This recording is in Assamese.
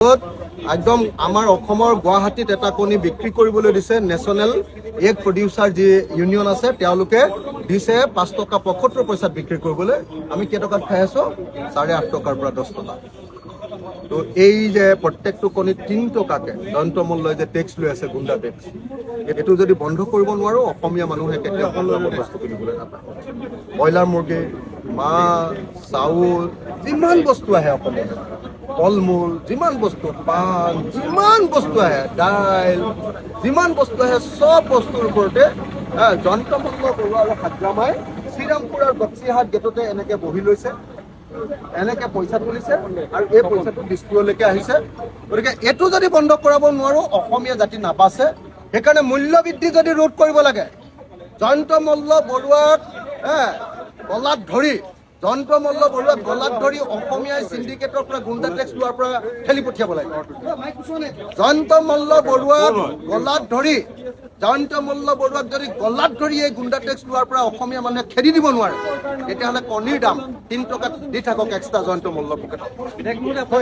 একদম আমাৰ অসমৰ গুৱাহাটীত এটা কণী বিক্ৰী কৰিবলৈ দিছে নেশ্যনেল এগ প্ৰডিউচাৰ যি ইউনিয়ন আছে তেওঁলোকে দিছে 5 টকা 75 পইচাত বিক্ৰী কৰিবলৈ আমি কেইটকাত খাই আছো 8.5 টকাৰ পৰা 10 টকা তো এই যে প্ৰত্যেকটো কণী 3 টকাকে দন্তমূল্যই যে টেক্স লৈ আছে গুণ্ডা টেক্স এটো যদি বন্ধ কৰিব নোৱাৰো অসমীয়া মানুহে কেতিয়াও বস্তু কিনিবলৈ নাপায় ব্ৰইলাৰ মুৰ্গী মাছ চাউল যিমান বস্তু আহে অসমীয়া ফল-মূল যিমান বস্তু পান যিমান বস্তু আহে দাইল যিমান বস্তু আহে সব বস্তুৰ ওপৰতে যন্ত্ৰমূল্য বৰুৱা আৰু হাজৰামাই শ্ৰীৰামপুৰ আৰু বক্সিহাট গেটতে এনেকে বহি লৈছে এনেকে পইচা তুলিছে আৰু এই পইচাটো দিছপুৰলৈকে আহিছে গতিকে এইটো যদি বন্ধ কৰাব নোৱাৰো অসমীয়া জাতি নাবাছে সেইকাৰণে মূল্য বৃদ্ধি যদি ৰোধ কৰিব লাগে যন্ত্ৰমূল্য বৰুৱাক গলাত ধৰি যন্ত্ৰমূল্য বৰুৱাক গলাত ধৰি অসমীয়াই সিন্ডিকেটৰ পৰা গুণ্ডা টেক্স লোৱাৰ পৰা ঠেলি পঠিয়াব লাগে যন্ত্ৰমূল্য বৰুৱাক গলাত ধৰি গলাত ধৰি এই গুণ্ডা টেক্স লোৱাৰ পৰা অসমীয়া মানুহে খেদি দিব নোৱাৰে তেতিয়াহ'লে কণীৰ দাম 3 টকাত দি থাকক এক্সট্ৰা যন্ত্ৰমূল্য পকেটত